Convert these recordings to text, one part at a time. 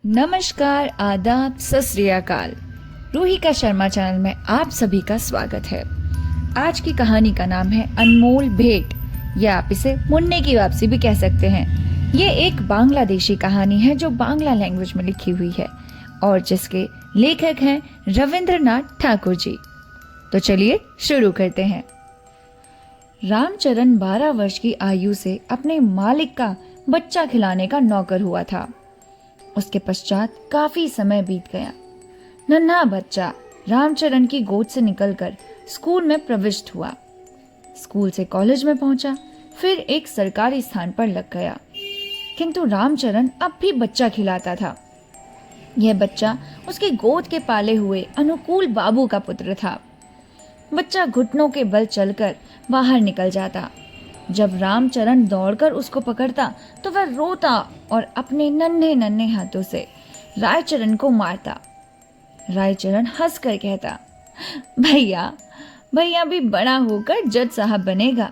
नमस्कार, आदाब, सत श्री अकाल। रूहिका शर्मा चैनल में आप सभी का स्वागत है। आज की कहानी का नाम है अनमोल भेंट, या आप इसे मुन्ने की वापसी भी कह सकते हैं। ये एक बांग्लादेशी कहानी है जो बांग्ला लैंग्वेज में लिखी हुई है और जिसके लेखक हैं रविंद्रनाथ ठाकुर जी। तो चलिए शुरू करते हैं। रामचरण 12 वर्ष की आयु से अपने मालिक का बच्चा खिलाने का नौकर हुआ था। उसके पश्चात काफी समय बीत गया। नन्हा बच्चा रामचरण की गोद से निकलकर स्कूल में प्रविष्ट हुआ। स्कूल से कॉलेज में पहुंचा, फिर एक सरकारी स्थान पर लग गया। किंतु रामचरण अब भी बच्चा खिलाता था। यह बच्चा उसकी गोद के पाले हुए अनुकूल बाबू का पुत्र था। बच्चा घुटनों के बल चलकर बाहर निकल जाता। जब रामचरण दौड़कर उसको पकड़ता तो वह रोता और अपने नन्हे नन्हे हाथों से रायचरण को मारता। रायचरण हंसकर कहता, भैया भैया भी बड़ा होकर जज साहब बनेगा।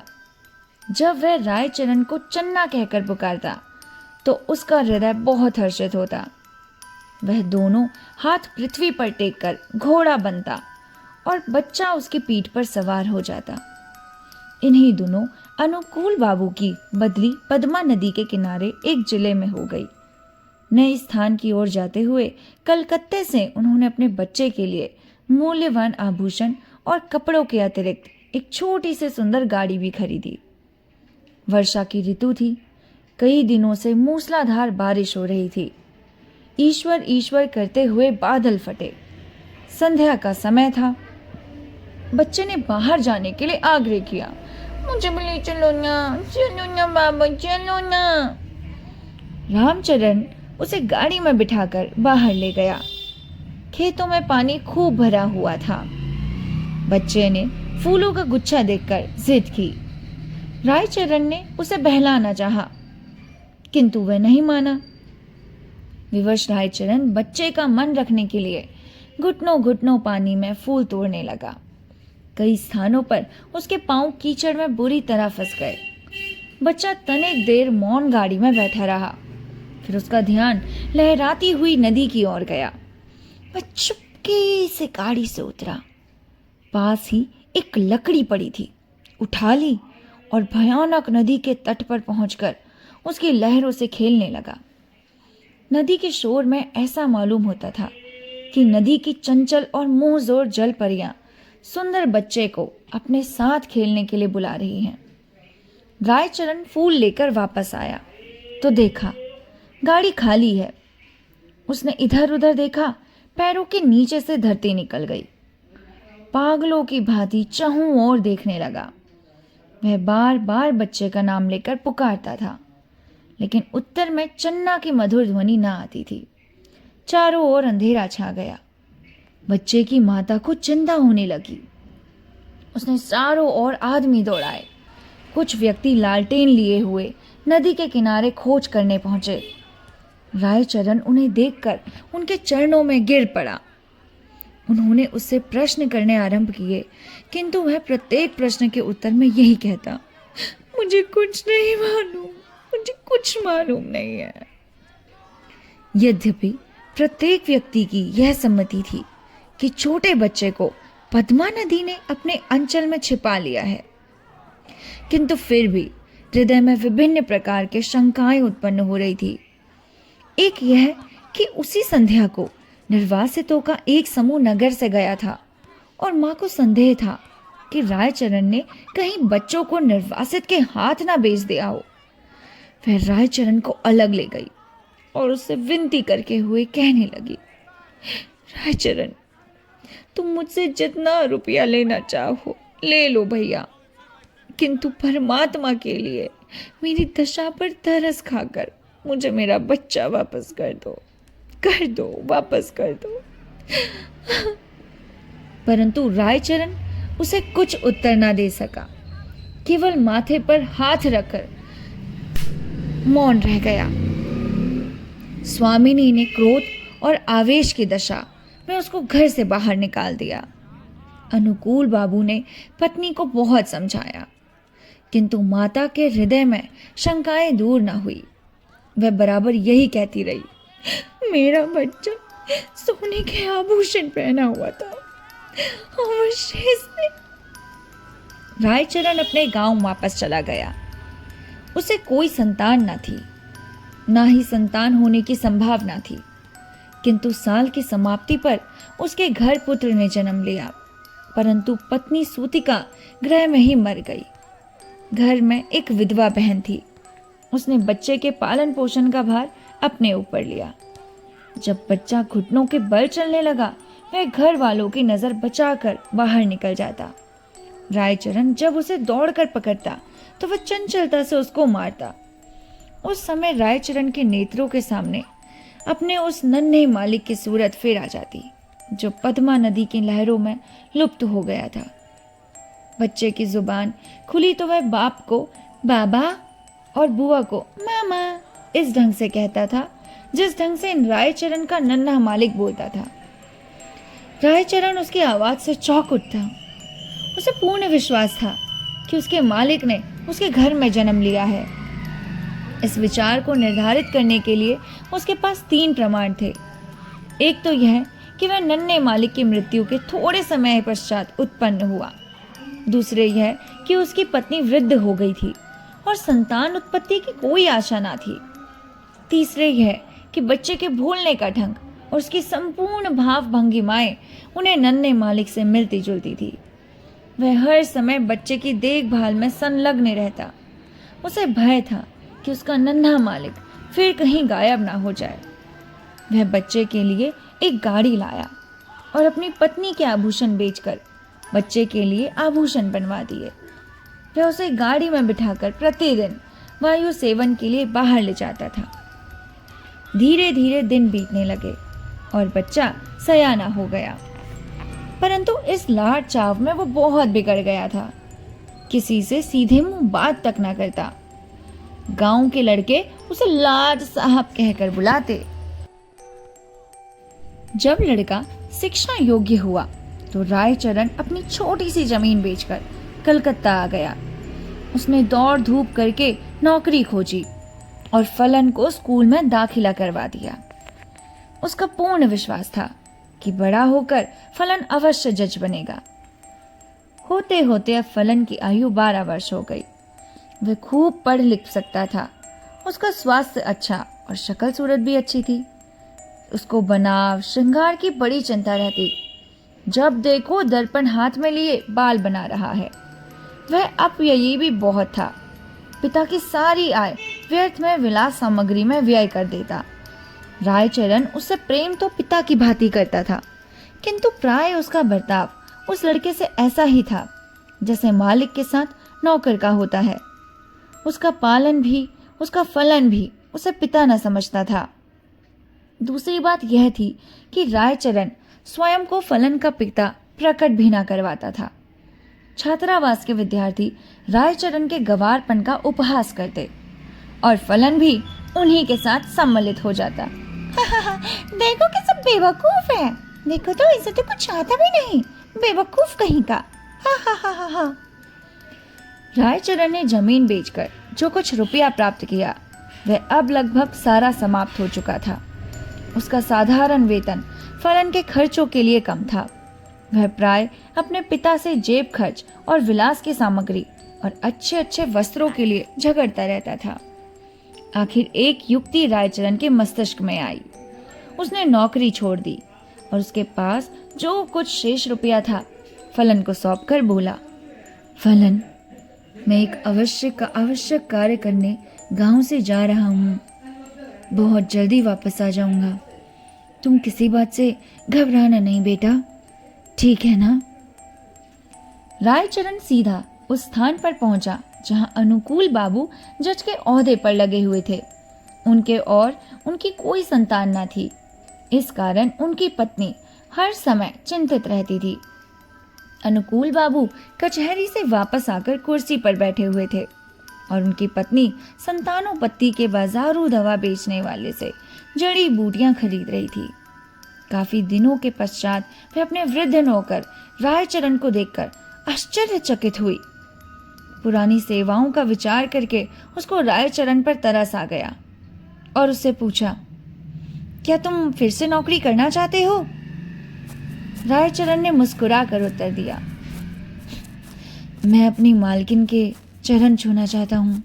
जब वह रायचरण को चन्ना कहकर पुकारता तो उसका हृदय बहुत हर्षित होता। वह दोनों हाथ पृथ्वी पर टेककर घोड़ा बनता और बच्चा उसकी पीठ पर सवार हो जाता। इन्हीं दिनों अनुकूल बाबू की बदली पद्मा नदी के किनारे एक जिले में हो गई। नए स्थान की ओर जाते हुए कलकत्ते से उन्होंने अपने बच्चे के लिए मूल्यवान आभूषण और कपड़ों के अतिरिक्त एक छोटी सी सुंदर गाड़ी भी खरीदी। वर्षा की ऋतु थी। कई दिनों से मूसलाधार बारिश हो रही थी। ईश्वर ईश्वर करते हुए बादल फटे। संध्या का समय था। बच्चे ने बाहर जाने के लिए आग्रह किया, मुझे भी ले चलो ना बाबा, चलो ना। रामचरण उसे गाड़ी में बिठाकर बाहर ले गया। खेतों में पानी खूब भरा हुआ था। बच्चे ने फूलों का गुच्छा देखकर जिद की। रायचरण ने उसे बहलाना चाहा, किंतु वह नहीं माना। विवश रायचरण बच्चे का मन रखने के लिए घुटनों घुटनों पानी में फूल तोड़ने लगा। कई स्थानों पर उसके पांव कीचड़ में बुरी तरह फंस गए। बच्चा तनिक देर मौन गाड़ी में बैठा रहा, फिर उसका ध्यान लहराती हुई नदी की ओर गया। वह चुपके से गाड़ी से उतरा। पास ही एक लकड़ी पड़ी थी, उठा ली और भयानक नदी के तट पर पहुंचकर उसकी लहरों से खेलने लगा। नदी के शोर में ऐसा मालूम होता था कि नदी की चंचल और मुंहजोर जल परियां सुंदर बच्चे को अपने साथ खेलने के लिए बुला रही हैं। रायचरण फूल लेकर वापस आया तो देखा गाड़ी खाली है। उसने इधर उधर देखा, पैरों के नीचे से धरती निकल गई। पागलों की भांति चहुं ओर देखने लगा। वह बार बार बच्चे का नाम लेकर पुकारता था, लेकिन उत्तर में चन्ना की मधुर ध्वनि ना आती थी। चारों ओर अंधेरा छा गया। बच्चे की माता को चिंता होने लगी। उसने चारों ओर आदमी दौड़ाए। कुछ व्यक्ति लालटेन लिए हुए नदी के किनारे खोज करने पहुंचे। रायचरण उन्हें देखकर उनके चरणों में गिर पड़ा। उन्होंने उससे प्रश्न करने आरंभ किए, किंतु वह प्रत्येक प्रश्न के उत्तर में यही कहता, मुझे कुछ नहीं मालूम, मुझे कुछ मालूम नहीं है। यद्यपि प्रत्येक व्यक्ति की यह सम्मति थी कि छोटे बच्चे को पद्मा नदी ने अपने अंचल में छिपा लिया है, किंतु फिर भी हृदय में विभिन्न प्रकार के शंकाएं उत्पन्न हो रही थी। एक यह कि उसी संध्या को निर्वासितों का एक समूह नगर से गया था और मां को संदेह था कि रायचरण ने कहीं बच्चों को निर्वासित के हाथ ना बेच दिया हो। वह रायचरण को अलग ले गई और उससे विनती करके हुए कहने लगी, रायचरण, तुम मुझसे जितना रुपया लेना चाहो ले लो भैया, किंतु परमात्मा के लिए मेरी दशा पर तरस खाकर मुझे मेरा बच्चा वापस कर दो, वापस कर दो। परंतु रायचरण उसे कुछ उत्तर ना दे सका, केवल माथे पर हाथ रखकर मौन रह गया। स्वामिनी ने क्रोध और आवेश की दशा में उसको घर से बाहर निकाल दिया। अनुकूल बाबू ने पत्नी को बहुत समझाया, किंतु माता के हृदय में शंकाएं दूर न हुई। वह बराबर यही कहती रही, मेरा बच्चा सोने के आभूषण पहना हुआ था और वो शेष ने। रायचरण अपने गांव वापस चला गया। उसे कोई संतान न थी, ना ही संतान होने की संभावना थी, किंतु साल की समाप्ति पर उसके घर पुत्र ने जन्म लिया, परंतु पत्नी सूतिका गृह में ही मर गई। घर में एक विधवा बहन थी। उसने बच्चे के पालन पोषण का भार अपने ऊपर लिया। जब बच्चा घुटनों के बल चलने लगा, वह घर वालों की नजर बचाकर बाहर निकल जाता। रायचरण जब उसे दौड़कर पकड़ता तो वह चंचलता से उसको मारता। उस समय रायचरण के नेत्रों के सामने अपने उस नन्हे मालिक की सूरत फिर आ जाती, जो पद्मा नदी की लहरों में लुप्त हो गया था। बच्चे की जुबान खुली तो वह बाप को बाबा और बुआ को मामा इस ढंग से कहता था, जिस ढंग से रायचरण का नन्हा मालिक बोलता था। रायचरण उसकी आवाज से चौंक उठता। उसे पूर्ण विश्वास था कि उसके मालिक ने उसके घर में जन्म लिया है। इस विचार को निर्धारित करने के लिए उसके पास 3 प्रमाण थे। एक तो यह कि वह नन्हे मालिक की मृत्यु के थोड़े समय पश्चात उत्पन्न हुआ। दूसरे यह कि उसकी पत्नी वृद्ध हो गई थी और संतान उत्पत्ति की कोई आशा ना थी। तीसरे यह कि बच्चे के भूलने का ढंग और उसकी संपूर्ण भाव भंगिमाएं उन्हें नन्हे मालिक से मिलती जुलती थी। वह हर समय बच्चे की देखभाल में संलग्न रहता। उसे भय था कि उसका नन्हा मालिक फिर कहीं गायब ना हो जाए। वह बच्चे के लिए एक गाड़ी लाया और अपनी पत्नी के आभूषण बेचकर बच्चे के लिए आभूषण बनवा दिए। वह उसे गाड़ी में बिठाकर प्रतिदिन वायु सेवन के लिए बाहर ले जाता था। धीरे धीरे दिन बीतने लगे और बच्चा सयाना हो गया, परंतु इस लाड चाव में वो बहुत बिगड़ गया था। किसी से सीधे मुंह बात तक ना करता। गांव के लड़के उसे लाड साहब कहकर बुलाते। जब लड़का शिक्षा योग्य हुआ तो रायचरण अपनी छोटी सी जमीन बेचकर कलकत्ता आ गया। उसने दौड़ धूप करके नौकरी खोजी और फलन को स्कूल में दाखिला करवा दिया। उसका पूर्ण विश्वास था कि बड़ा होकर फलन अवश्य जज बनेगा। होते होते अब फलन की आयु 12 वर्ष हो गई। वह खूब पढ़ लिख सकता था। उसका स्वास्थ्य अच्छा और शक्ल सूरत भी अच्छी थी। उसको बनाव श्रृंगार की बड़ी चिंता रहती। जब देखो दर्पण हाथ में लिए बाल बना रहा है। वह अपव्ययी भी बहुत था। पिता की सारी आय व्यर्थ में विलास सामग्री में व्यय कर देता। रायचरण उससे प्रेम तो पिता की भांति करता था, किंतु प्राय उसका बर्ताव उस लड़के से ऐसा ही था जैसे मालिक के साथ नौकर का होता है। उसका पालन भी, उसका फलन भी उसे पिता न समझता था। दूसरी बात यह थी कि रायचरण स्वयं को फलन का पिता प्रकट भी न करवाता था। छात्रावास के विद्यार्थी रायचरण के गवारपन का उपहास करते और फलन भी उन्हीं के साथ सम्मिलित हो जाता। देखो कि सब बेवकूफ है, देखो तो इसे तो कुछ आता भी नहीं, बेवकूफ कहीं का। हा हा हा हा हा। रायचरण ने जमीन बेचकर जो कुछ रुपया प्राप्त किया वह अब लगभग सारा समाप्त हो चुका था। उसका साधारण वेतन फलन के खर्चों के लिए कम था। वह प्राय अपने पिता से जेब खर्च और विलास की सामग्री और अच्छे अच्छे वस्त्रों के लिए झगड़ता रहता था। आखिर एक युक्ति रायचरण के मस्तिष्क में आई। उसने नौकरी छोड़ दी और उसके पास जो कुछ शेष रुपया था फलन को सौंप कर बोला, फलन, मैं एक आवश्यक कार्य करने गांव से जा रहा हूँ। बहुत जल्दी वापस आ जाऊंगा। तुम किसी बात से घबराना नहीं बेटा, ठीक है ना? रायचरण सीधा उस स्थान पर पहुंचा जहां अनुकूल बाबू जज के ओहदे पर लगे हुए थे। उनके और उनकी कोई संतान न थी। इस कारण उनकी पत्नी हर समय चिंतित रहती थी। अनुकूल बाबू कचहरी से वापस आकर कुर्सी पर बैठे हुए थे और उनकी पत्नी संतानोपत्ति के बाजारू दवा बेचने वाले से जड़ी बूटियां खरीद रही थी। काफी दिनों के पश्चात वह अपने वृद्ध नौकर रायचरण को देखकर आश्चर्यचकित हुई। पुरानी सेवाओं का विचार करके उसको रायचरण पर तरस आ गया और उससे पूछा, क्या तुम फिर से नौकरी करना चाहते हो? रायचरण ने मुस्कुरा कर उत्तर दिया, मैं अपनी मालकिन के चरण छूना चाहता हूँ।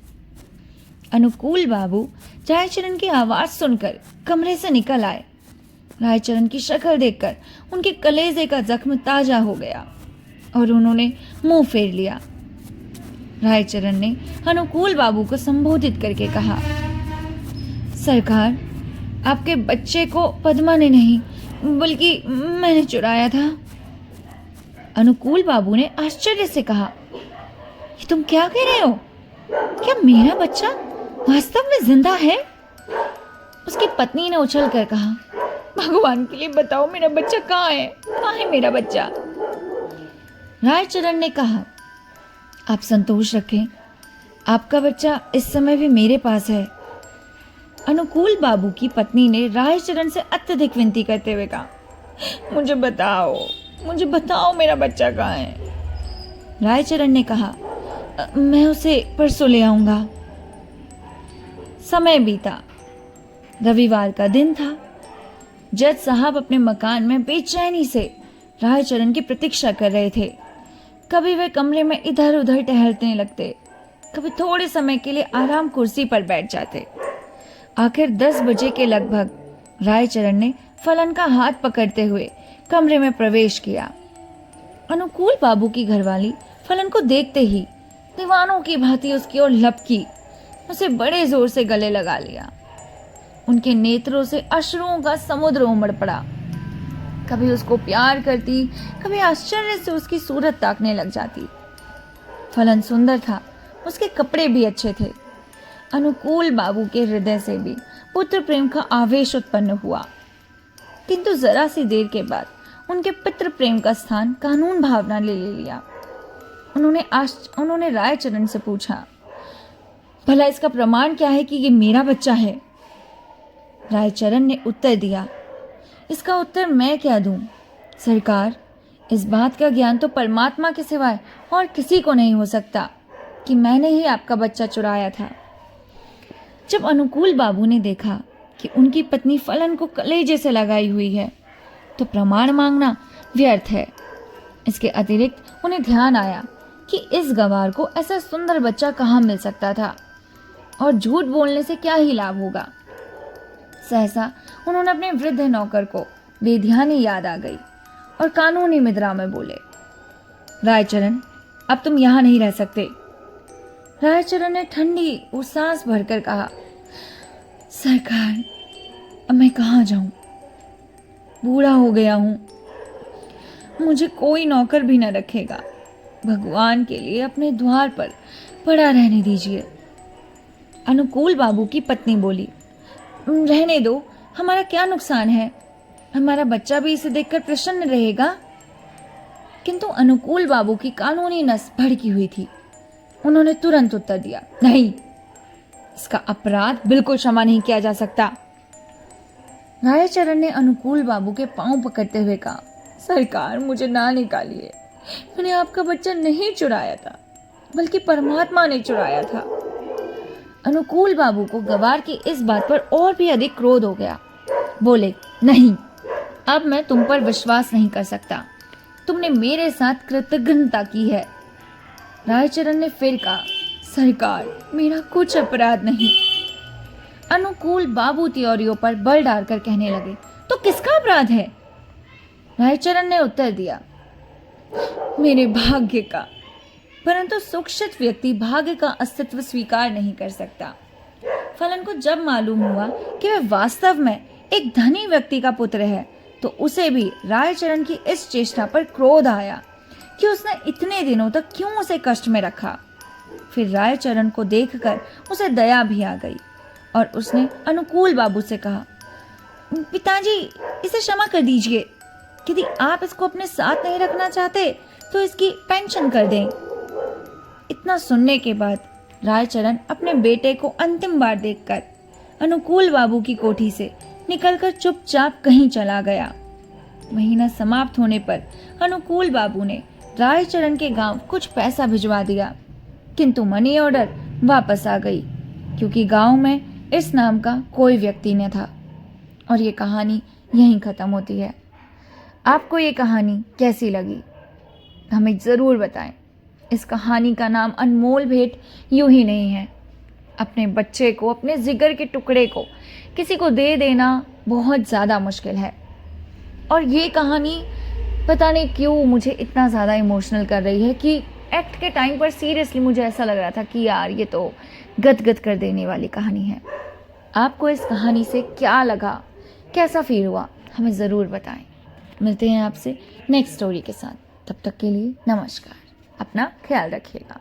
अनुकूल बाबू रायचरण की आवाज सुनकर कमरे से निकल आए। रायचरण की शक्ल देखकर उनके कलेजे का जख्म ताजा हो गया और उन्होंने मुंह फेर लिया। रायचरण ने अनुकूल बाबू को संबोधित करके कहा, सरकार, आपके बच्चे को पद्मा ने नहीं बल्कि मैंने चुराया था। अनुकूल बाबू ने आश्चर्य से कहा, ये तुम क्या कह रहे हो? क्या मेरा बच्चा वास्तव में जिंदा है? उसकी पत्नी ने उछल कर कहा, भगवान के लिए बताओ, मेरा बच्चा कहाँ है? कहाँ है मेरा बच्चा? रायचरण ने कहा, आप संतोष रखें, आपका बच्चा इस समय भी मेरे पास है। अनुकूल बाबू की पत्नी ने रायचरण से अत्यधिक विनती करते हुए कहा, मुझे बताओ मेरा बच्चा कहाँ है? रायचरण ने कहा, मैं उसे परसों ले आऊंगा। समय बीता। रविवार का दिन था। जज साहब अपने मकान में बेचैनी से रायचरण की प्रतीक्षा कर रहे थे। कभी वे कमरे में इधर उधर टहलने लगते, कभी थोड़े समय के लिए आराम कुर्सी पर बैठ जाते। आखिर 10 बजे के लगभग रायचरण ने फलन का हाथ पकड़ते हुए कमरे में प्रवेश किया। अनुकूल बाबू की घरवाली फलन को देखते ही दीवानों की भांति उसकी ओर लपकी, उसे बड़े जोर से गले लगा लिया। उनके नेत्रों से अश्रुओं का समुद्र उमड़ पड़ा। कभी उसको प्यार करती, कभी आश्चर्य से उसकी सूरत ताकने लग जाती। फलन सुंदर था, उसके कपड़े भी अच्छे थे। अनुकूल बाबू के हृदय से भी पुत्र प्रेम का आवेश उत्पन्न हुआ, किंतु जरा सी देर के बाद उनके पितृ प्रेम का स्थान कानून भावना ले लिया। उन्होंने रायचरण से पूछा, भला इसका प्रमाण क्या है कि ये मेरा बच्चा है? रायचरण ने उत्तर दिया, इसका उत्तर मैं क्या दूं? सरकार, इस बात का ज्ञान तो परमात्मा के सिवाय और किसी को नहीं हो सकता कि मैंने ही आपका बच्चा चुराया था। जब अनुकूल बाबू ने देखा कि उनकी पत्नी फलन को कलेजे से लगाई हुई है, तो प्रमाण मांगना व्यर्थ है। इसके अतिरिक्त उन्हें ध्यान आया कि इस गवार को ऐसा सुंदर बच्चा कहाँ मिल सकता था और झूठ बोलने से क्या ही लाभ होगा। सहसा उन्होंने अपने वृद्ध नौकर को बेध्यानी याद आ गई और कानूनी मुद्रा में बोले, रायचरण, अब तुम यहाँ नहीं रह सकते। रायचरण ने ठंडी और सांस भरकर कहा, सरकार, अब मैं कहाँ जाऊं? बूढ़ा हो गया हूं, मुझे कोई नौकर भी न रखेगा। भगवान के लिए अपने द्वार पर पड़ा रहने दीजिए। अनुकूल बाबू की पत्नी बोली, रहने दो, हमारा क्या नुकसान है? हमारा बच्चा भी इसे देखकर प्रसन्न रहेगा। किंतु अनुकूल बाबू की कानूनी नस भड़की हुई थी। उन्होंने तुरंत उत्तर दिया, नहीं, इसका अपराध बिल्कुल क्षमा नहीं किया जा सकता। रायचरण ने अनुकूल बाबू के पांव पकड़ते हुए कहा, सरकार, मुझे ना निकालिए, मैंने आपका बच्चा नहीं चुराया था, बल्कि परमात्मा ने चुराया था। अनुकूल बाबू को गवार की इस बात पर और भी अधिक क्रोध हो गया। बोले, नहीं, अब मैं तुम पर विश्वास नहीं कर सकता। तुमने मेरे साथ कृतघ्नता की है। रायचरण ने फिर कहा, सरकार, मेरा कुछ अपराध नहीं। अनुकूल बाबू त्योरियों पर बल डालकर कहने लगे, तो किसका अपराध है? रायचरण ने उत्तर दिया, मेरे भाग्य का। परंतु सुशिक्षित व्यक्ति भाग्य का अस्तित्व स्वीकार नहीं कर सकता। फलन को जब मालूम हुआ कि वह वास्तव में एक धनी व्यक्ति का पुत्र है, तो उसे भी रायचरण की इस चेष्टा पर क्रोध आया कि उसने इतने दिनों तक क्यों उसे कष्ट में रखा। फिर रायचरण को देखकर उसे दया भी आ गई और उसने अनुकूल बाबू से कहा, पिताजी, इसे क्षमा कर दीजिए। यदि आप इसको अपने साथ नहीं रखना चाहते तो इसकी पेंशन कर दें। इतना सुनने के बाद रायचरण अपने बेटे को अंतिम बार देखकर अनुकूल बाबू की कोठी से निकलकर चुपचाप कहीं चला गया। महीना समाप्त होने पर अनुकूल बाबू ने रायचरण के गांव कुछ पैसा भिजवा दिया, किंतु मनी ऑर्डर वापस आ गई, क्योंकि गांव में इस नाम का कोई व्यक्ति न था। और ये कहानी यहीं ख़त्म होती है। आपको ये कहानी कैसी लगी हमें ज़रूर बताएं। इस कहानी का नाम अनमोल भेंट यूं ही नहीं है। अपने बच्चे को, अपने जिगर के टुकड़े को किसी को दे देना बहुत ज़्यादा मुश्किल है। और ये कहानी पता नहीं क्यों मुझे इतना ज़्यादा इमोशनल कर रही है कि एक्ट के टाइम पर सीरियसली मुझे ऐसा लग रहा था कि यार ये तो गदगद कर देने वाली कहानी है। आपको इस कहानी से क्या लगा, कैसा फील हुआ, हमें ज़रूर बताएं। मिलते हैं आपसे नेक्स्ट स्टोरी के साथ। तब तक के लिए नमस्कार। अपना ख्याल रखिएगा।